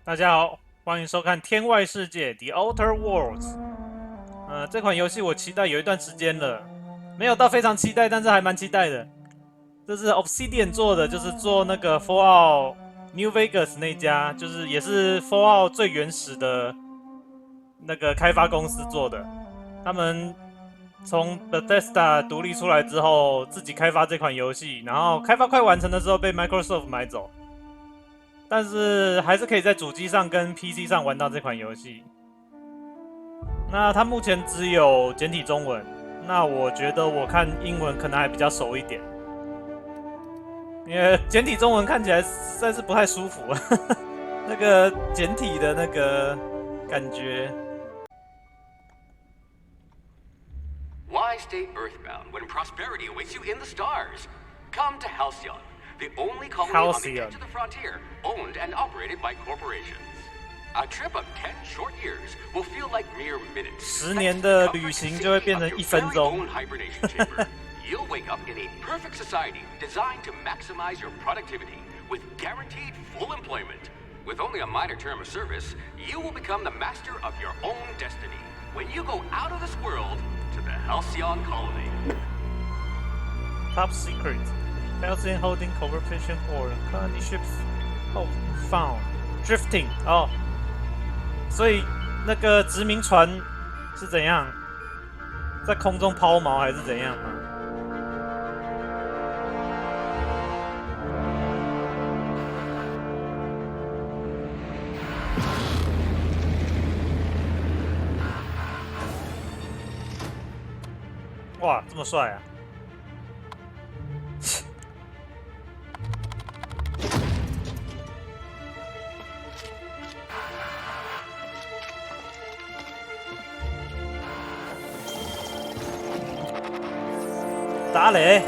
大家好，欢迎收看《天外世界》The Outer Worlds。这款游戏我期待有一段时间了，没有到非常期待，但是还蛮期待的。这是 Obsidian 做的，就是做那个 Fallout New Vegas 那家，就是也是 Fallout 最原始的那个开发公司做的。他们从 Bethesda 独立出来之后，自己开发这款游戏，然后开发快完成的时候被 Microsoft 买走。但是还是可以在主机上跟 PC 上玩到这款游戏。那它目前只有简体中文，那我觉得我看英文可能还比较熟一点，因为简体中文看起来实在是不太舒服，那个简体的那个感觉。Why stay earthbound when prosperity awaits you in the stars? Come to Halcyon, the only colony on the edge of the frontier, owned and operated by corporations. A trip of 10 short years will feel like mere minutes. 10年的旅行就会变成1分钟。You'll wake up in a perfect society designed to maximize your productivity with guaranteed full employment. With only a minor term of service, you will become the master of your own destiny when you go out of this world to the Halcyon colony. Top secret. Halcyon holding cooperation order. Colony ships found. Drifting. 哦，所以那个殖民船是怎样？在空中抛锚还是怎样吗？哇，这么帅啊！打雷！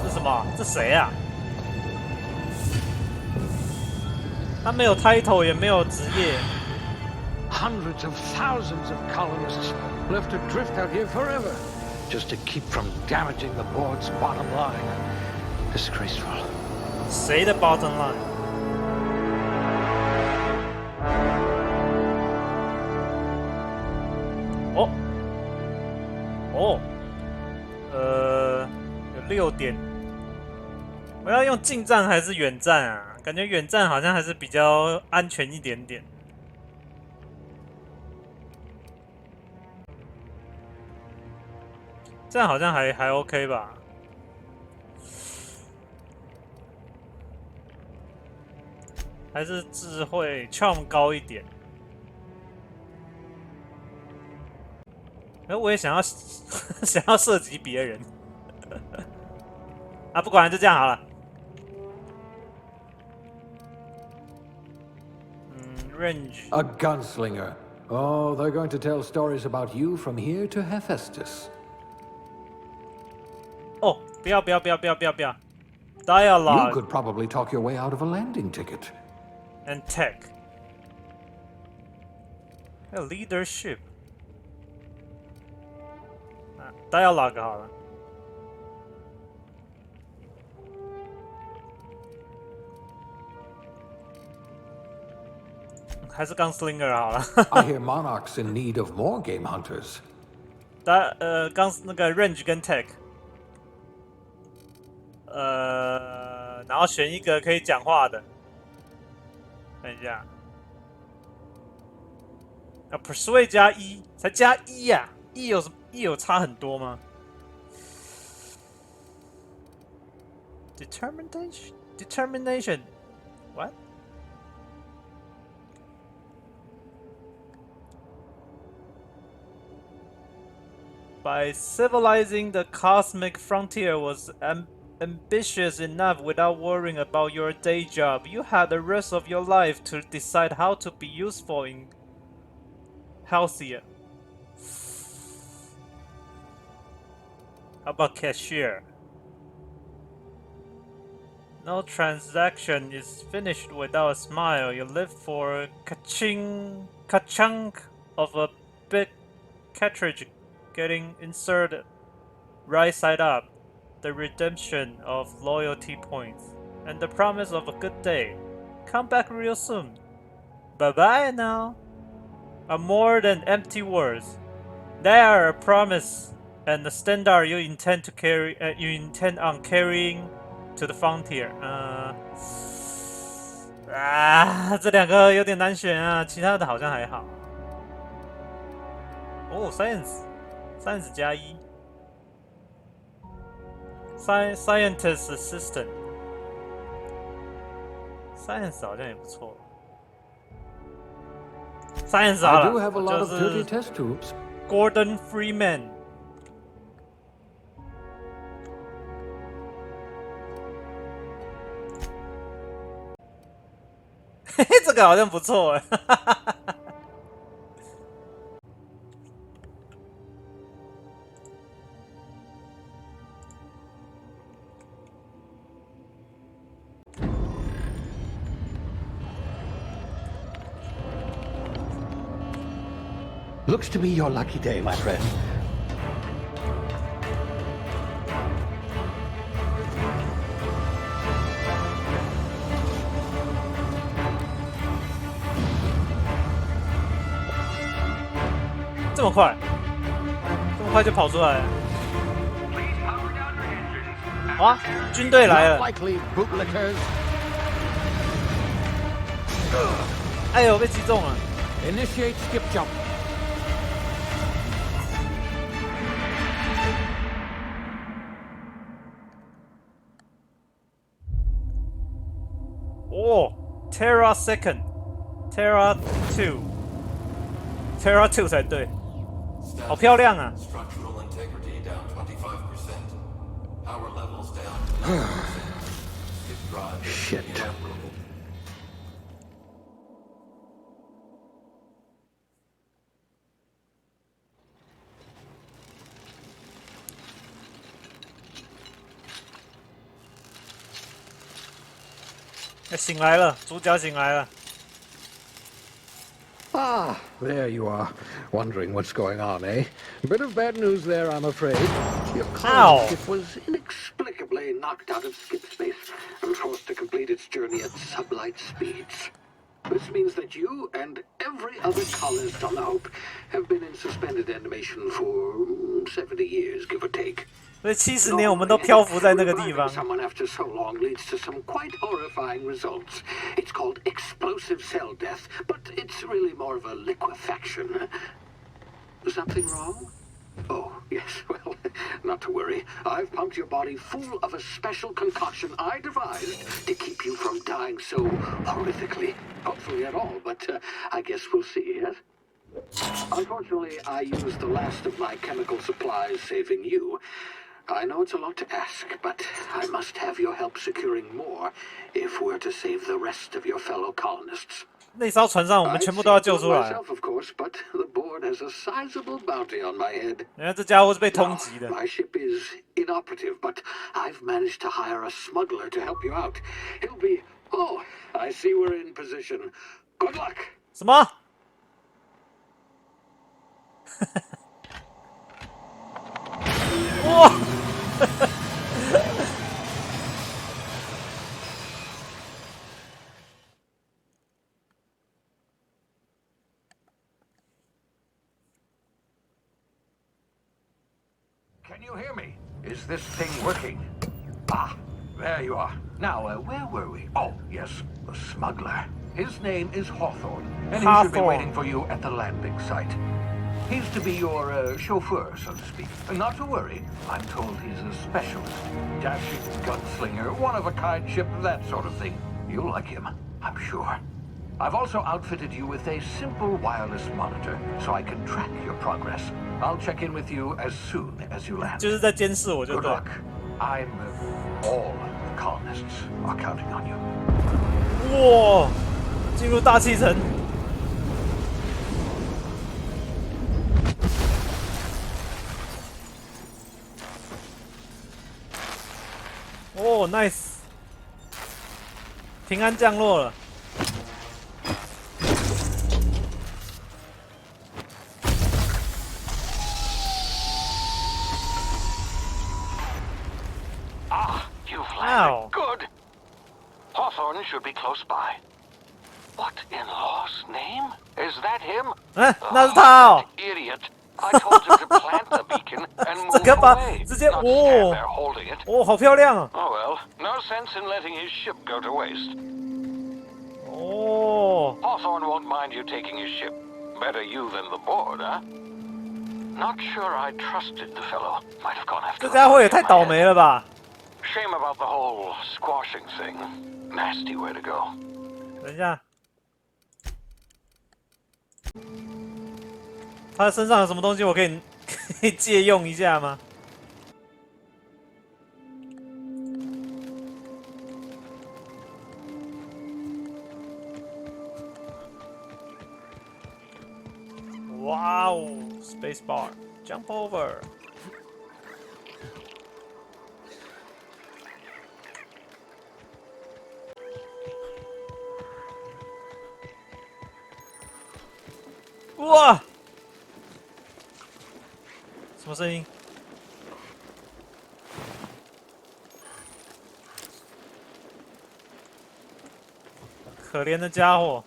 这什么？这谁啊？他没有 title， 也没有职业。Hundreds of thousands of colonists left to drift out here forever, just to keep from damaging the board's bottom line. Disgraceful. 谁的 bottom line？ 哦，哦，有6点。我要用近战还是远战啊？感觉远战好像还是比较安全一点点。这样好像还 OK 吧？还是智慧 charm 高一点。我也想要想要射击别人啊！不管了，就这样好了。range. A gunslinger. Oh, they're going to tell stories about you from here to Hephaestus. 哦，不要 You！Dialogue could probably talk your way out of a landing ticket. and tech. 还有 leadership。Dialogue 好了。还是 Gunslinger 好了。I hear Monarch's in need of more game hunters. 那个 range 跟 tech， 然后选一个可以讲话的。等一下，persuade 加1，才加1呀，1有差很多吗？Determination, what? By civilizing the cosmic frontier was ambitious enough without worrying about your day job. You had the rest of your life to decide how to be useful in healthier. How about cashier? No transaction is finished without a smile. You live for a ka-chunk of a big cartridge getting inserted right side up. the redemption of loyalty points, and the promise of a good day. Come back real soon. Bye bye now. Are more than empty words. They are a promise and the standard you intend to carry. You intend on carrying to the frontier. 这两个有点难选啊，其他的好像还好。哦，science 加一 ，scientist assistant。Science 好像也不错。Science 好 I do have a 了，lot 就 of dirty 是 test tubes. Gordon Freeman。嘿嘿，这个好像不错哎。Looks to be your lucky day, my friend. 这么快，这么快就跑出来了。哇，军队来 Not 了！ likely, bootlickers. 哎呦，被击中了！ Initiate skip jump. 哦 ，Terra Second，Terra Two，Terra Two 才对，好漂亮啊！ Structural integrity down 25%. Power levels down to 90%. Skip drive is Shit. inoperable. 醒来了，主角醒来了。 Ah, there you are. Wondering what's going on, eh? Bit of bad news there, I'm afraid. Your Ow. ship was Inexplicably knocked out of skip space and forced to complete its journey at sublight speeds. This means that you and every other colonist on the Hope have been in suspended animation for 70 years, give or take. 所以70年我们都漂浮在那个地 Reviving 方。 someone after so long leads to some quite horrifying results. It's called explosive cell death, but it's really more of a liquefaction. Something wrong? Oh, yes, well, not to worry. I've pumped your body full of a special concoction I devised to keep you from dying so horrifically. Hopefully at all, but I guess we'll see, yes? Unfortunately, I used the last of my chemical supplies saving you. I know it's a lot to ask, but I must have your help securing more if we're to save the rest of your fellow colonists. 那艘船上我们 I'd 全部都要 say 救 do 出 it 来。 myself, of course, but the board has a sizable bounty on my head. 人家这家伙是被 Now, 通缉的。 my ship is inoperative, but I've managed to hire a smuggler to help you out. He'll be... Oh, I see we're in position. Good luck! 什么？哇！ Can you hear me? Is this thing working? Ah, there you are. Now, where were we? Oh, yes, the smuggler. His name is Hawthorne, and he should be Hawthorne. waiting for you at the landing site. He's to be your chauffeur, so to speak. Not to worry, I'm told he's a specialist. Dashing gunslinger, one-of-a-kind ship, that sort of thing. You'll like him, I'm sure. I've also outfitted you with a simple wireless monitor, so I can track your progress. I'll check in with you as soon as you land. 就是在监视我就 Good 对。 luck. I'm all the colonists are counting on you. 哇！进入大气层。哦，nice， 平安降落了。Ow. Good. Hawthorne should be close by. What in law's name? Is that him? 那是他哦。 Idiot. I told him to plant the beacon and 这 move 个吧， away, 直接 not stand 哦 there holding it. 哦，好漂亮啊！ Oh well, no sense in letting his ship go to waste. 哦， Hawthorne won't mind you taking his ship. Better you than the board, huh? Not sure I trusted the fellow. Might have gone after 这 the 家伙也 money 太 in my 倒 head. 霉了吧！ Shame about the whole squashing thing. Nasty way to go. 等一下，他身上有什么东西我可以可以借用一下吗？哇哦 ，Space Bar Jump Over。哇！什么声音？可怜的家伙！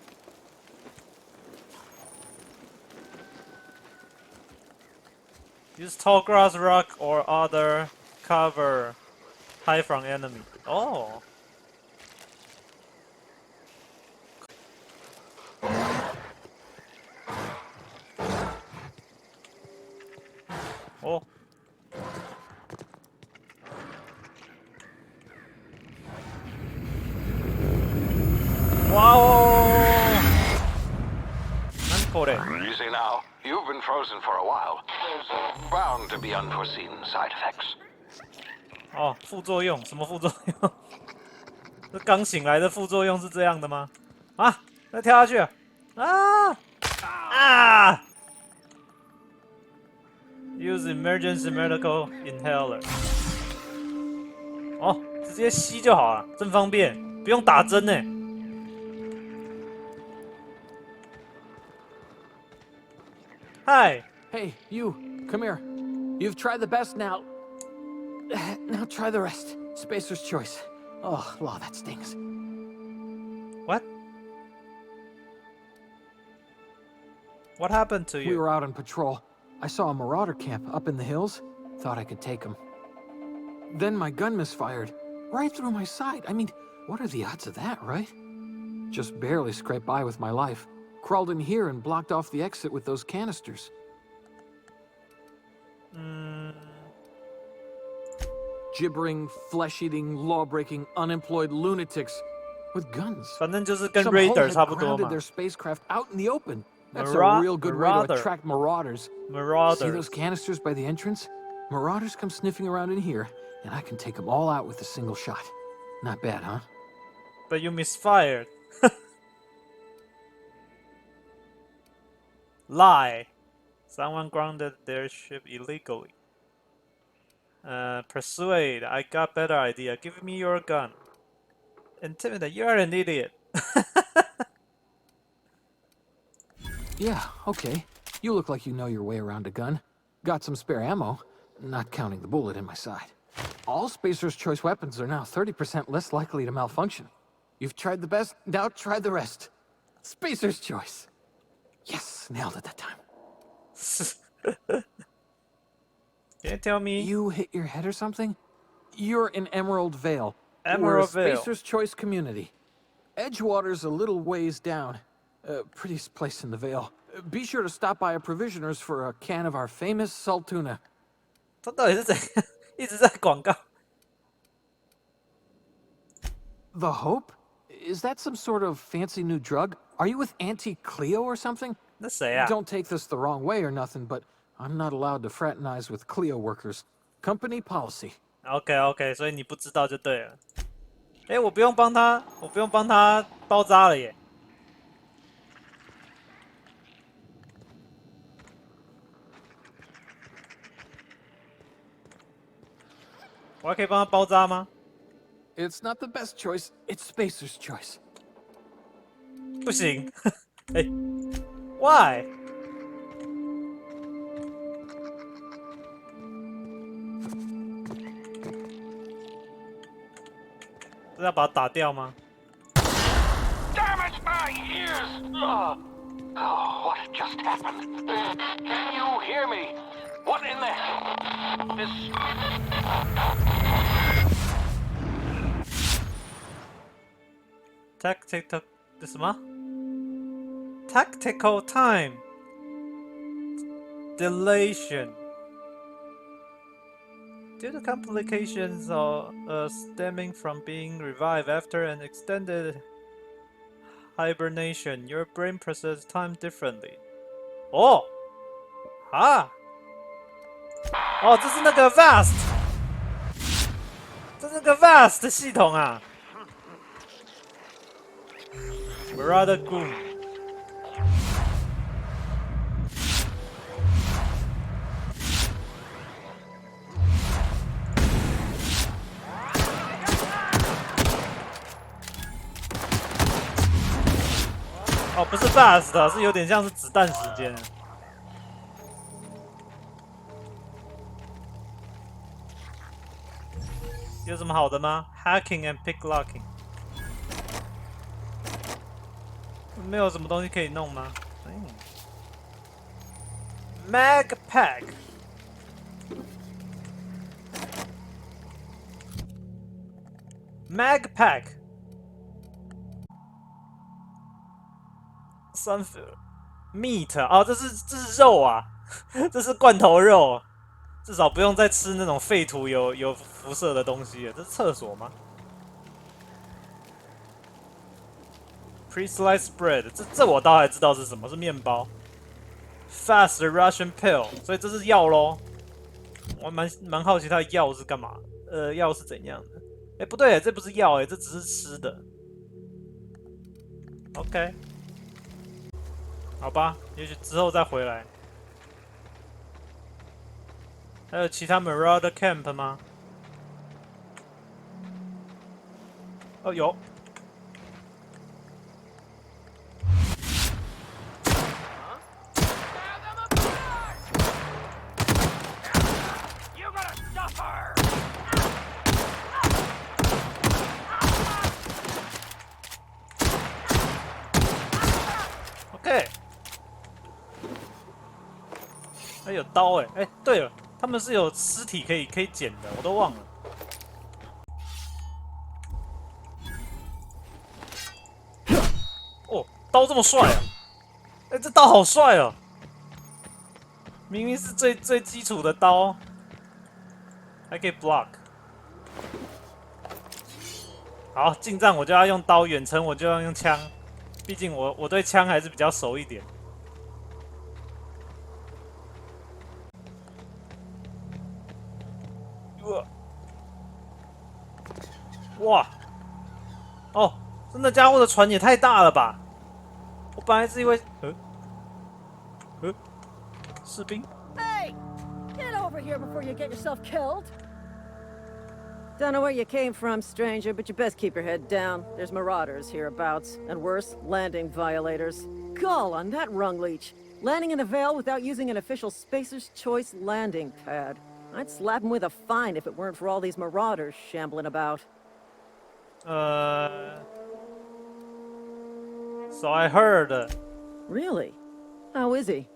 Use tall grass, rock, or other cover. Hide from enemy. Oh. 哦。哇哦！何これ？ You see now, you've been frozen for a while. There's bound to be unforeseen side effects. 哦，副作用？什么副作用？这刚醒来的副作用是这样的吗？啊！要跳下去了！啊！啊 ！Use emergency medical inhaler。哦，直接吸就好了，真方便，不用打针呢。嗨， Hey, you, come here. You've tried the best now. Now try the rest. Spacer's choice. Oh, law, that stings. what? What happened to you? We were out on patrol. I saw a marauder camp up in the hills. Thought I could take him. Then my gun misfired. Right through my side. I mean, what are the odds of that, right? Just barely scraped by with my life. Crawled in here and blocked off the exit with those canisters. Gibbering, flesh-eating, law-breaking, unemployed lunatics with guns. 反正就是跟 Some Raider 差 holehead 不多 grounded 嘛。 their spacecraft out in the open. That's Mara- a real good way Marauder. to attract marauders. See Marauders. those canisters by the entrance? Marauders come sniffing around in here, and I can take them all out with a single shot. Not bad, huh? But you misfired. Lie. Someone grounded their ship illegally. Persuade. I got better idea. Give me your gun. Intimidate. You're an idiot. Yeah, okay. You look like you know your way around a gun. Got some spare ammo, not counting the bullet in my side. All Spacer's choice weapons are now 30% less likely to malfunction. You've tried the best, now try the rest. Spacer's choice. Yes, nailed it that time. Can you tell me? You hit your head or something? You're in Emerald Vale. Emerald We're a Vale. Spacer's Choice community. Edgewater's a little ways down. Prettiest place in the Vale. Be sure to stop by a provisioner's for a can of our famous salt tuna. 他到底是怎样？一直在广告。 The Hope? Is that some sort of fancy new drug? Are you with Auntie Cleo or something? 那谁啊？ Don't take this the wrong way or nothing, but I'm not allowed to fraternize with Cleo workers. Company policy. OK， 所以你不知道就对了。哎，我不用帮他包扎了耶。我还可以帮他包扎吗？ It's not the best choice, it's Spacer's choice. 不行。哎，Why？ Hey, 这要把它打掉吗？ Damn it, my ears! Oh, what just happened? Can you hear me? What in the... This... Tactical 这什么 ？Tactical time dilation. Due to complications stemming from being revived after an extended hibernation, your brain processes time differently. 哦，啊，哦，这是那个 vast， 这是那个 vast 的系统啊。Marauder Goon。哦，不是 fast 的，是有点像是子弹时间。有什么好的吗 ？Hacking and picklocking。没有什么东西可以弄吗？Mag Pack。Mag Pack。Meat 哦，这是肉啊，这是罐头肉，至少不用再吃那种废土有辐射的东西了。这是厕所吗？Pre-sliced bread， 这我倒还知道是什么，是面包。Fast Russian pill， 所以这是药咯。我蛮好奇它的药是干嘛？药是怎样的？哎，不对，这不是药，这只是吃的。OK。好吧，也许之后再回来。还有其他 Marauder Camp 吗？哦，有。OK。哎，有刀哎！哎，对了，他们是有尸体可以捡的，我都忘了。哦，刀这么帅啊！哎，这刀好帅哦！明明是最基础的刀，还可以 block。好，近战我就要用刀，远程我就要用枪，毕竟我对枪还是比较熟一点。哇！哦，那家伙的船也太大了吧！我本来是以为，士兵。 Hey! Get over here before you get yourself killed! Don't know where you came from, stranger, but you best keep your head down. There's marauders hereabouts, and worse, landing violators. Gall on that rung leech! Landing in the Vale without using an official Spacer's Choice landing pad. I'd slap him with a fine if it weren't for all these marauders shambling about. So I heard. Really? How is he?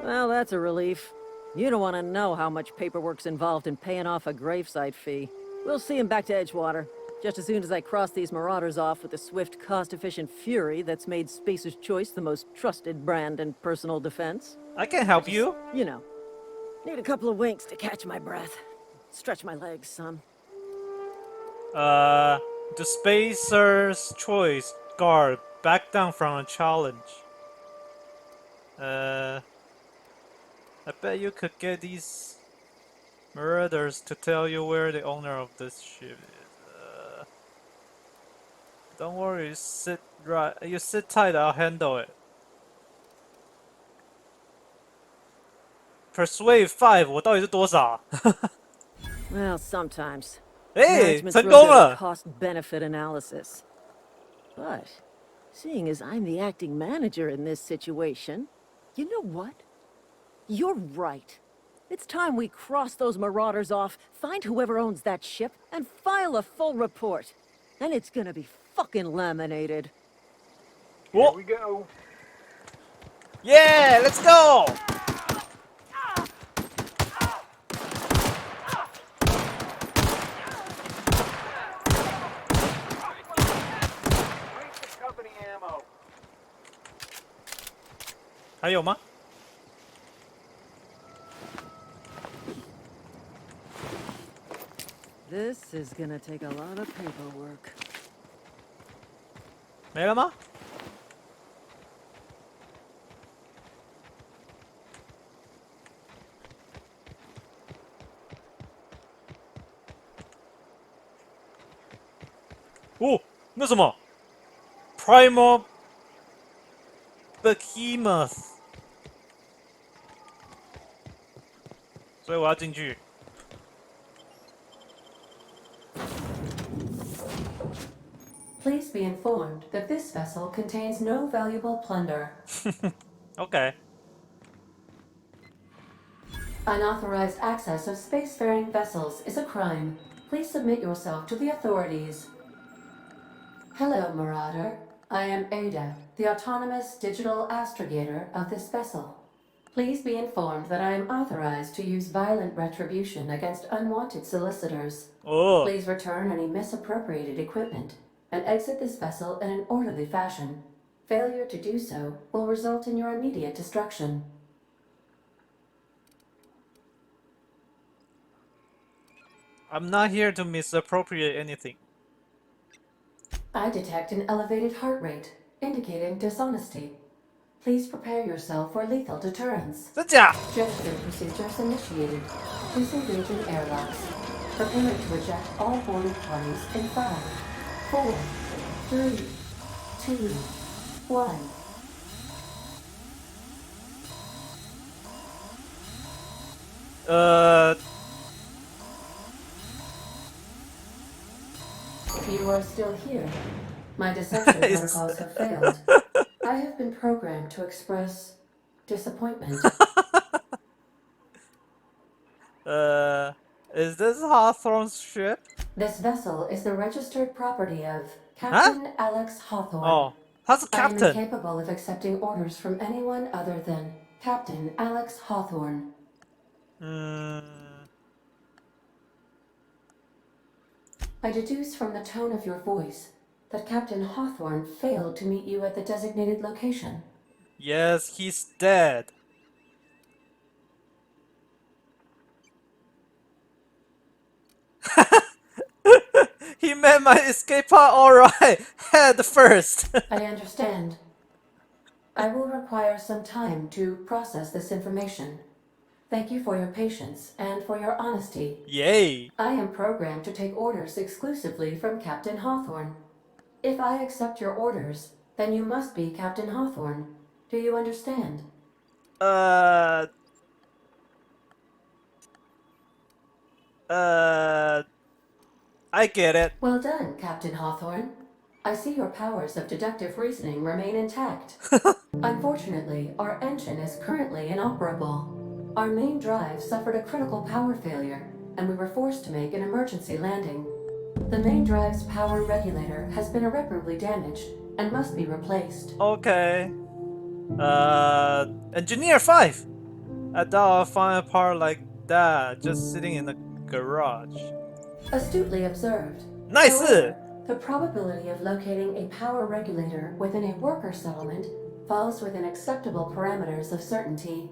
Well, that's a relief. You don't want to know how much paperwork's involved in paying off a gravesite fee. We'll see him back to Edgewater, just as soon as I cross these marauders off with the swift, cost-efficient fury that's made Spacer's Choice the most trusted brand in personal defense. I can help you. You know, need a couple of winks to catch my breath. Stretch my legs some. The Spacer's Choice guard back down from a challenge. I bet you could get these marauders to tell you where the owner of this ship is. Don't worry, you sit tight, I'll handle it. Persuade 5， 我到底是多少Well, sometimes. 哎， Management's 成 real 功 good 了 at cost-benefit analysis. But, seeing as I'm the acting manager in this situation, you know what? You're right. It's time we cross those marauders off, find whoever owns that ship, and file a full report. Then it's gonna be fucking laminated. Here Whoa. we go. Yeah, let's go. Where's the company ammo? 还有吗？ This is gonna take a lot of paperwork. 没了吗？哦，那什么 Primal Behemoth， 所以我要进去。 Please be informed that this vessel contains no valuable plunder. OK， Unauthorized access of spacefaring vessels is a crime. Please submit yourself to the authorities. Hello, Marauder. I am Ada, the autonomous digital astrogator of this vessel. Please be informed that I am authorized to use violent retribution against unwanted solicitors. 哦， Please return any misappropriated equipment and exit this vessel in an orderly fashion. Failure to do so will result in your immediate destruction. I'm not here to misappropriate anything. I detect an elevated heart rate, indicating dishonesty. Please prepare yourself for lethal deterrence. 真假？ Gesture procedures initiated. Disengage in airlocks. Preparing to eject all boarded parties in 5, 4, 3, 2, 1. You are still here. My deception protocols have failed. I have been programmed to express disappointment. Is this Hawthorne's ship? This vessel is the registered property of Captain Alex Hawthorne. 哦，他是 I am Captain。 incapable of accepting orders from anyone other than Captain Alex Hawthorne. 嗯， I deduce from the tone of your voice that Captain Hawthorne failed to meet you at the designated location. Yes, he's dead. He made my escape pod alright, head first. I understand. I will require some time to process this information. Thank you for your patience and for your honesty. Yay. I am programmed to take orders exclusively from Captain Hawthorne. If I accept your orders, then you must be Captain Hawthorne. Do you understand? I get it. Well done, Captain Hawthorne. I see your powers of deductive reasoning remain intact. Unfortunately, our engine is currently inoperable. Our main drive suffered a critical power failure, and we were forced to make an emergency landing. The main drive's power regulator has been irreparably damaged and must be replaced. Okay. Engineer 5. I doubt I'll find a part like that just sitting in the garage. Astutely observed. Nice. However, the probability of locating a power regulator within a worker settlement falls within acceptable parameters of certainty.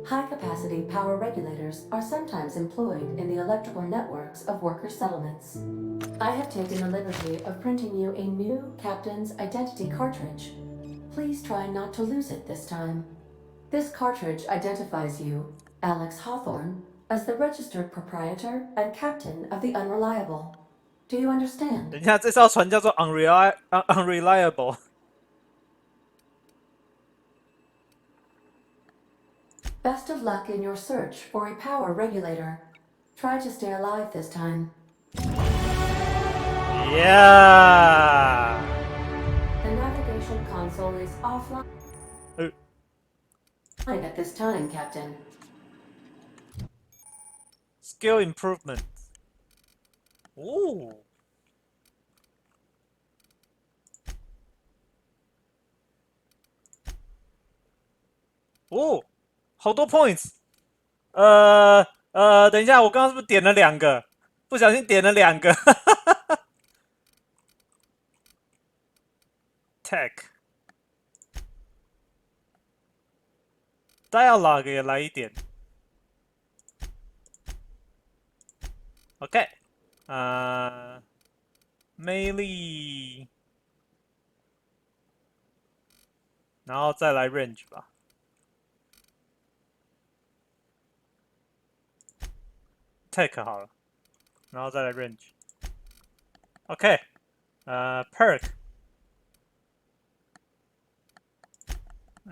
High-capacity power regulators are sometimes employed in the electrical networks of worker settlements. I have taken the liberty of printing you a new Captain's Identity cartridge. Please try not to lose it this time. This cartridge identifies you, Alex Hawthorne, as the registered proprietor and captain of the Unreliable. Do you understand? 等一下，这艘船叫做 unreliable。 Best of luck in your search for a power regulator. Try to stay alive this time. Yeah. The navigation console is offline at this time, Captain. skill improvement。哦，哦，好多 points。等一下，我刚刚是不是点了2个？不小心点了2个。Tech dialogue 也来一点。OK， melee， 然后再来 range 吧。Tech 好了，然后再来 range。OK， perk，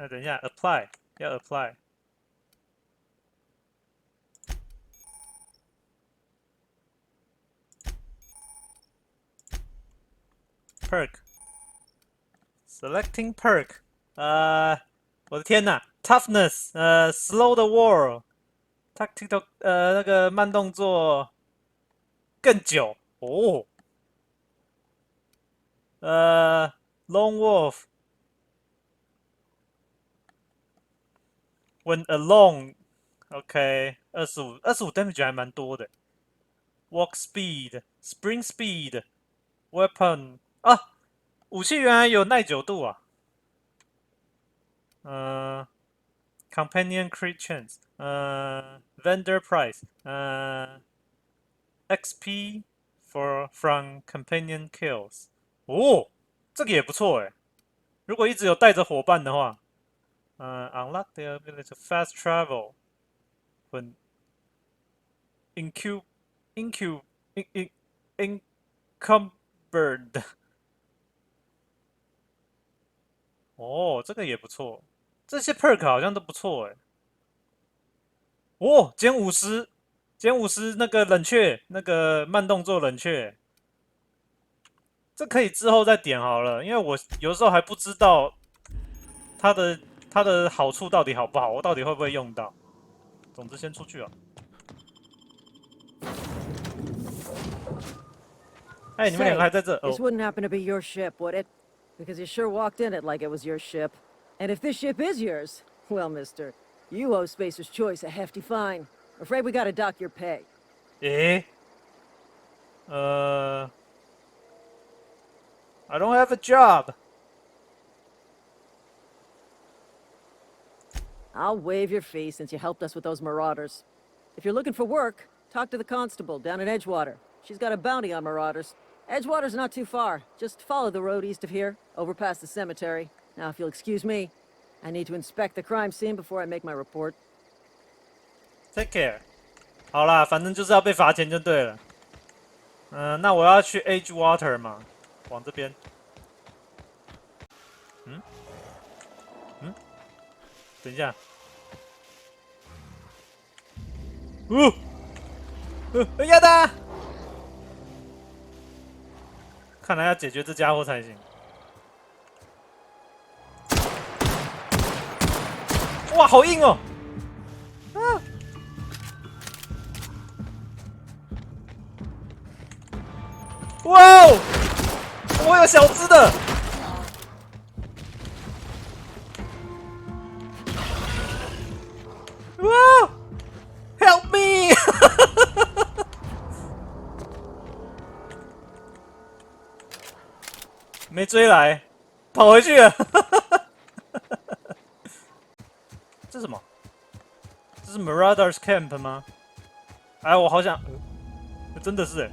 等一下 apply 要 apply。perk selecting perk， 我的天呐 ，toughness， slow the war，tactical， 那个慢动作更久哦，lone wolf when alone，OK， 25 damage 还蛮多的 ，walk speed，spring speed，weapon 啊，武器原来有耐久度啊。companion crit chance， vendor price， XP from companion kills。哦，这个也不错哎。如果一直有带着伙伴的话，unlock the ability to fast travel when encumbered。哦，这个也不错。这些 perk 好像都不错哎。哦，减50，减50那个冷却，那个慢动作冷却，这可以之后再点好了，因为我有时候还不知道它的它的好处到底好不好，我到底会不会用到。总之先出去啊。哎，你们两个还在这 This 哦？ wouldn't happen to be your ship, would it? Because you sure walked in it like it was your ship. And if this ship is yours, well, mister, you owe Spacer's Choice a hefty fine. Afraid we gotta dock your pay. 诶，I don't have a job. I'll waive your fee since you helped us with those marauders. If you're looking for work, talk to the constable down at Edgewater. She's got a bounty on marauders. Edgewater's not too far. Just follow the road east of here, over past the cemetery. Now, if you'll excuse me, I need to inspect the crime scene before I make my report. Take care. 好啦，反正就是要被罚钱就对了。那我要去 Edgewater 嘛，往这边。等一下。要的！看来要解决这家伙才行。哇，好硬哦！啊！哇哦！我有小只的。哇 ！Help me！ 没追来，跑回去了。这是什么？这是 Marauders Camp 吗？哎，我好想，真的是哎。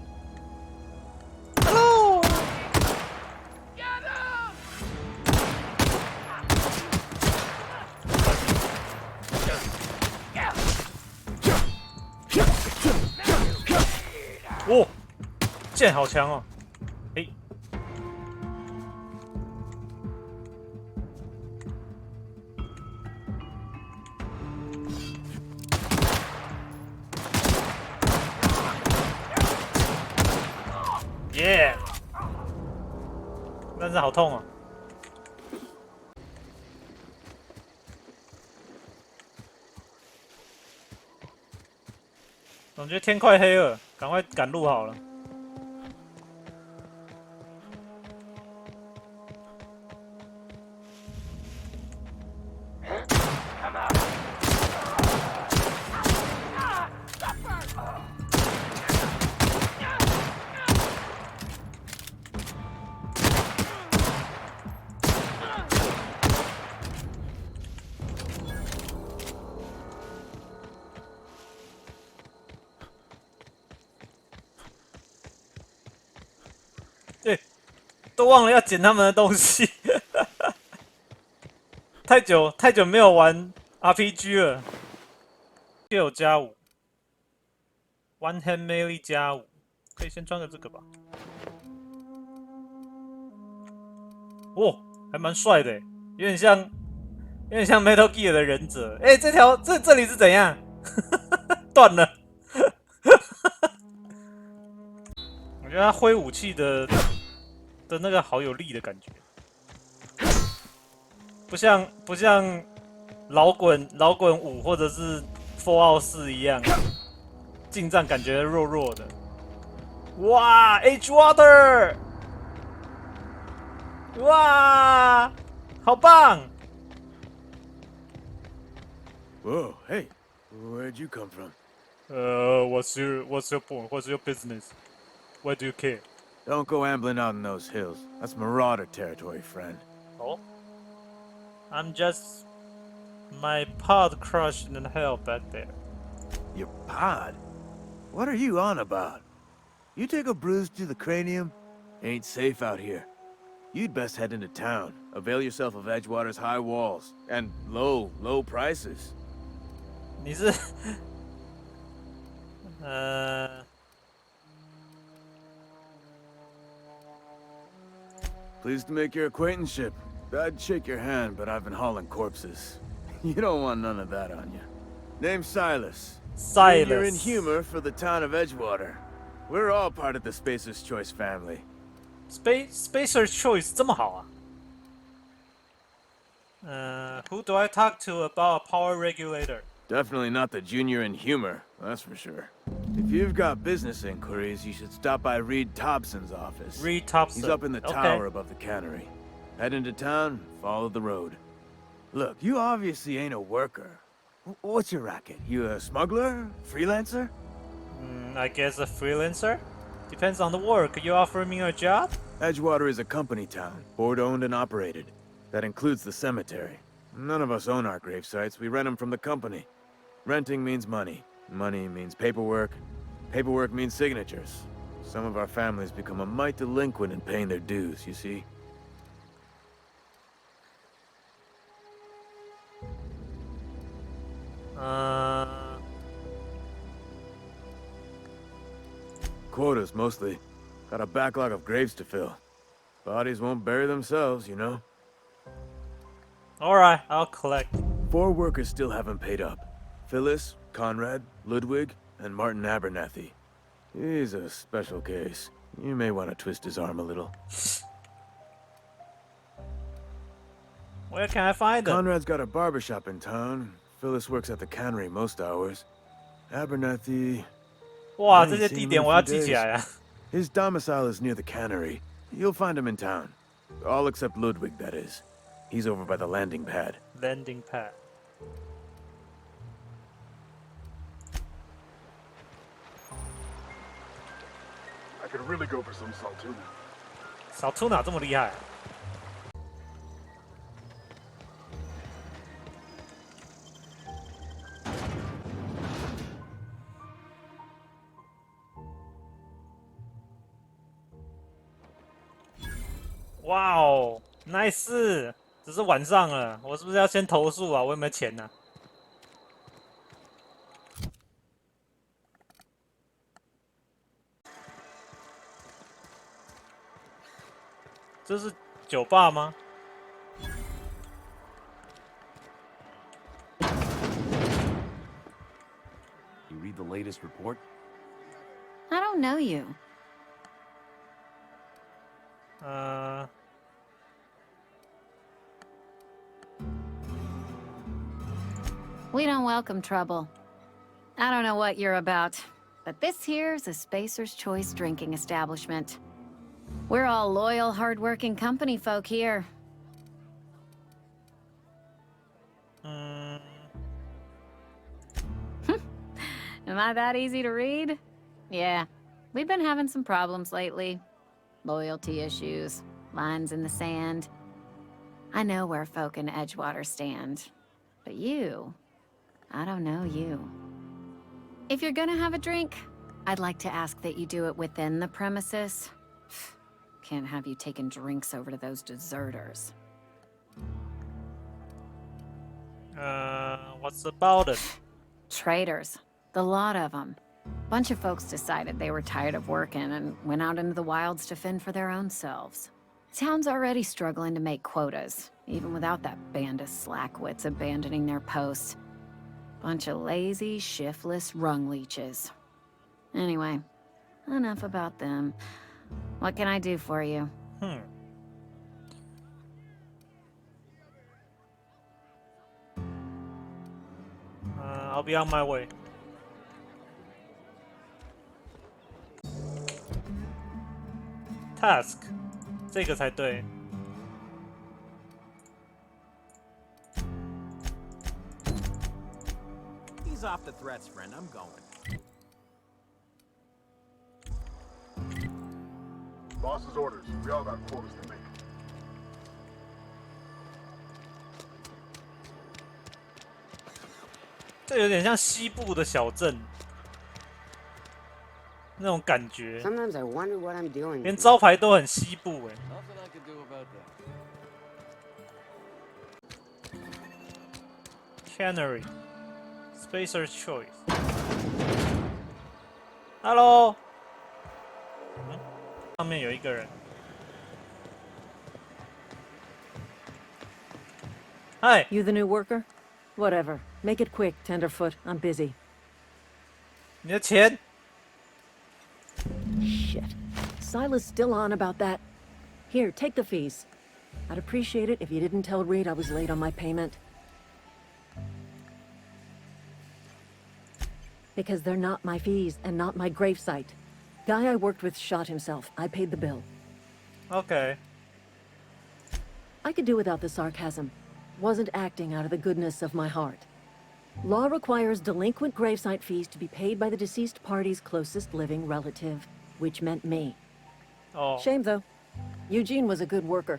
Hello！ 哦，剑好强哦！哎，耶！但是好痛哦。总觉得天快黑了，赶快赶路好了。都忘了要捡他们的东西，太久没有玩 RPG 了。skill 加5 ，one hand melee 加5，可以先穿个这个吧。哦，还蛮帅的，有点像 Metal Gear 的忍者。哎，这里是怎样？断了。我觉得他挥武器的那个好有力的感觉，不像老滚5或者是 Fallout 4一样，近战感觉弱弱的。哇 ，H Water， 哇，好棒 Whoa, hey, where'd you come from? What's your point? What's your business? Why do you care? Don't go ambling out in those hills. That's marauder territory, friend. Oh, I'm just my pod crushed in hell back there. Your pod? What are you on about? You take a bruise to the cranium? Ain't safe out here. You'd best head into town. Avail yourself of Edgewater's high walls and low prices. 你是Pleased to make your acquaintanceship. I'd shake your hand, but I've been hauling corpses. You don't want none of that on you. Name's Silas. You're in humor for the town of Edgewater. We're all part of the Spacer's Choice family. Spacer's Choice 这么好啊？Who do I talk to about a power regulator? Definitely not the junior in humor, that's for sure. If you've got business inquiries, you should stop by Reed Thompson's office. Reed Thompson. He's up in the tower above the cannery. Head into town, follow the road. Look, you obviously ain't a worker. What's your racket? You a smuggler? Freelancer? I guess a freelancer? Depends on the work. You offer me a job? Edgewater is a company town, board-owned and operated. That includes the cemetery. None of us own our grave sites. We rent them from the company. Renting means money. Money means paperwork. Paperwork means signatures. Some of our families become a mite delinquent in paying their dues, you see? Quotas, mostly. Got a backlog of graves to fill. Bodies won't bury themselves, you know? Alright, I'll collect. 4 workers still haven't paid up. Phyllis, Conrad, Ludwig, and Martin Abernathy. He's a special case. You may want to twist his arm a little. Where can I find him? Conrad's got a barbershop in town. Phyllis works at the cannery most hours. Abernathy... 哇，这些地点我要记起来啊。His domicile is near the cannery. You'll find him in town. All except Ludwig, that is. He's over by the landing pad. Landing pad. I could really go for some saltuna. Saltuna 这么厉害？哇哦 ，nice！ 只是晚上了，我是不是要先投诉啊？我有没有钱呢、这是酒吧吗？ You read the latest report? I don't know you. We don't welcome trouble. I don't know what you're about. but this here's a Spacer's Choice drinking establishment. We're all loyal, hard-working company folk here. Mm, Am I that easy to read? Yeah, we've been having some problems lately. Loyalty issues, lines in the sand. I know where folk in Edgewater stand. But you, I don't know you. If you're gonna have a drink, I'd like to ask that you do it within the premises. Can't have you taking drinks over to those deserters. what's about it? Traitors. The lot of them. Bunch of folks decided they were tired of working and went out into the wilds to fend for their own selves. Town's already struggling to make quotas, even without that band of slackwits abandoning their posts. Bunch of lazy, shiftless rung leeches. Anyway, enough about them. What can I do for you? I'll be on my way. Task， 这个才对。Ease off the threats, friend. I'm going. Boss's orders. We all got quotas to make. 这有点像西部的小镇，那种感觉。 Sometimes I wonder what I'm doing. 连招牌都很西部哎。 Nothing I can do about that. Canary, Spacer's Choice. Hello. 上面有一个人。Hi. You the new worker? Whatever. Make it quick, Tenderfoot. I'm busy. 你的钱。 Shit. Silas still on about that. Here, take the fees. I'd appreciate it if you didn't tell Reed I was late on my payment. Because they're not my fees and not my gravesite. Guy I worked with shot himself. I paid the bill. Okay. I could do without the sarcasm. Wasn't acting out of the goodness of my heart. Law requires delinquent gravesite fees to be paid by the deceased party's closest living relative, which meant me. Oh. Shame, though. Eugene was a good worker.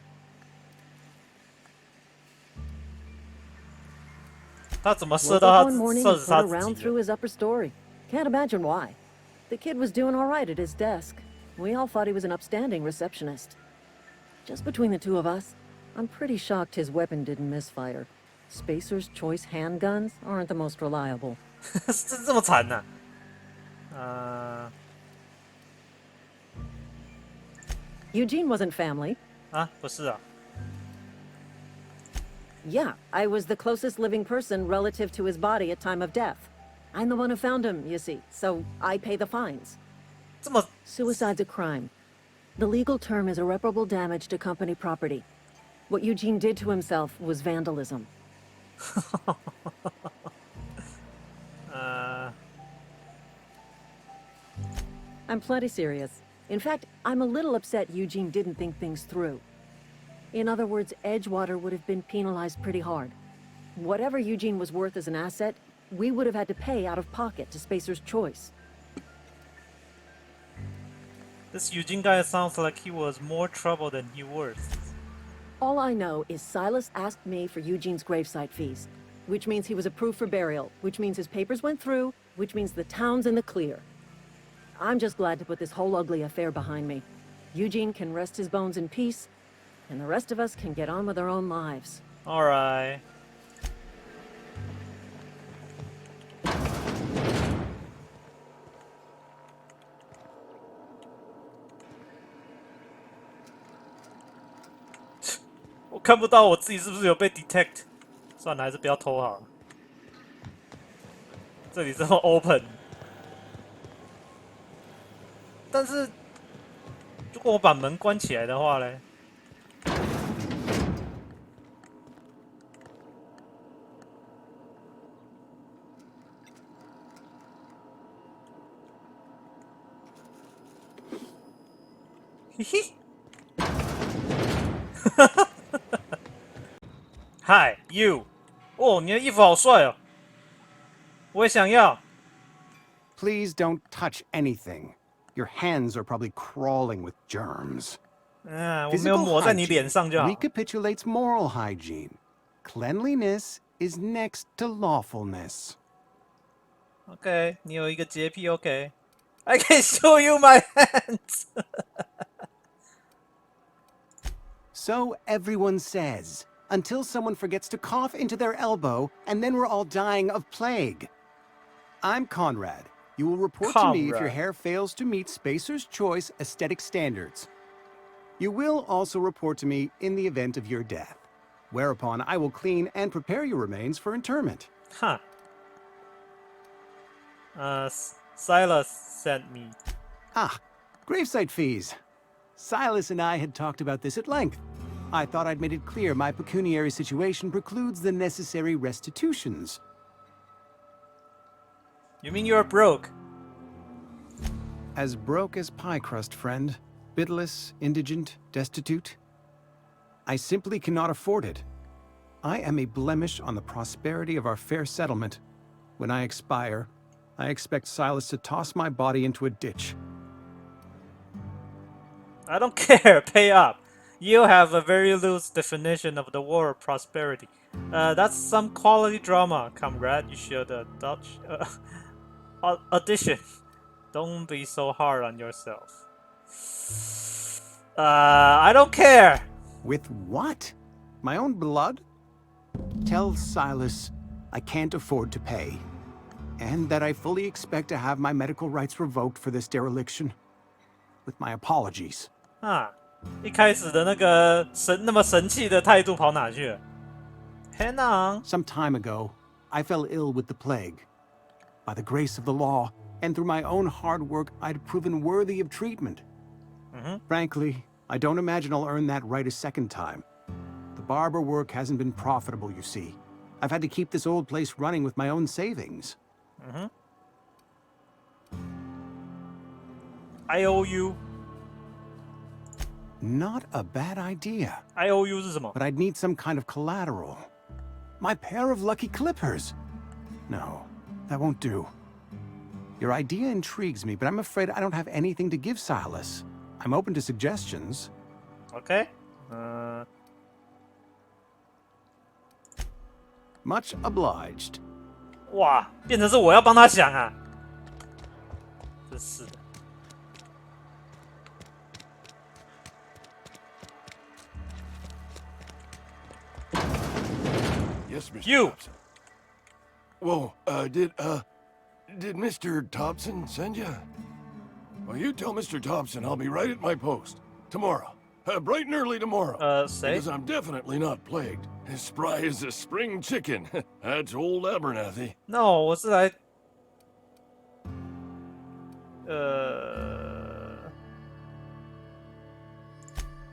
他怎么射 Woke 到 up 他 one morning 射 and 死 put 他 a 自 round 己 through 的？ his upper story. Can't imagine why. The kid was doing all right at his desk. We all thought he was an upstanding receptionist. Just between the two of us, I'm pretty shocked his weapon didn't misfire. Spacer's Choice handguns aren't the most reliable. 是这么惨呢、Eugene wasn't family. 啊，不是啊。 Yeah, I was the closest living person relative to his body at time of death. I'm the one who found him, you see, so I pay the fines. 这么 Suicide's a crime. The legal term is irreparable damage to company property. What Eugene did to himself was vandalism. I'm plenty serious. In fact, I'm a little upset Eugene didn't think things through. In other words, Edgewater would have been penalized pretty hard. Whatever Eugene was worth as an asset, we would have had to pay out of pocket to Spacer's Choice. This Eugene guy sounds like he was more trouble than he worth. All I know is Silas asked me for Eugene's gravesite fees, which means he was approved for burial, which means his papers went through, which means the town's in the clear. I'm just glad to put this whole ugly affair behind me. Eugene can rest his bones in peace, and the rest of us can get on with our own lives. All right. "我看不到我自己是不是有被 detect， 算了，还是不要偷好了。这里这么 open， 但是如果我把门关起来的话嘞？嘿嘿。Hi you， 哦，你的衣服好帅哦，我也想要。Please don't touch anything. Your hands are probably crawling with germs. 我没有抹在你脸上就好。Recapitulates moral hygiene. Cleanliness is next to lawfulness. OK， 你有一个洁癖 OK。I can show you my hands 。So everyone says, until someone forgets to cough into their elbow, and then we're all dying of plague. I'm Conrad. You will report to me if your hair fails to meet Spacer's Choice aesthetic standards. You will also report to me in the event of your death, whereupon I will clean and prepare your remains for interment. Huh. Silas sent me. Ah, gravesite fees. Silas and I had talked about this at length. I thought I'd made it clear my pecuniary situation precludes the necessary restitutions. You mean you're broke? As broke as pie crust, friend. Bitless, indigent, destitute. I simply cannot afford it. I am a blemish on the prosperity of our fair settlement. When I expire, I expect Silas to toss my body into a ditch. I don't care, pay up. You have a very loose definition of the word prosperity. That's some quality drama, comrade. You should audition. Don't be so hard on yourself. I don't care. With what? My own blood? Tell Silas I can't afford to pay. And that I fully expect to have my medical rights revoked for this dereliction. With my apologies. 一开始的那个那么神气的态度跑哪去了 ？Hang on. Some time ago, I fell ill with the plague. By the grace of the law, and through my own hard work, I'd proven worthy of treatment. Frankly, I don't imagine I'll earn that right a second time. The barber work hasn't been profitable, you see. I've had to keep this old place running with my own savings. I owe you. Not a bad idea. I owe you 是什么 But I'd need some kind of collateral. My pair of lucky clippers. No, that won't do. Your idea intrigues me, but I'm afraid I don't have anything to give Silas. I'm open to suggestions. OK， Much obliged. 哇，变成是我要帮他想啊，真是的。Yes, Mr. You. Thompson. Whoa, did Mr. Thompson send you? Well, you tell Mr. Thompson I'll be right at my post. Tomorrow. Bright and early tomorrow. Say? Because I'm definitely not plagued. As spry as a spring chicken. That's old Abernathy. No， 我是来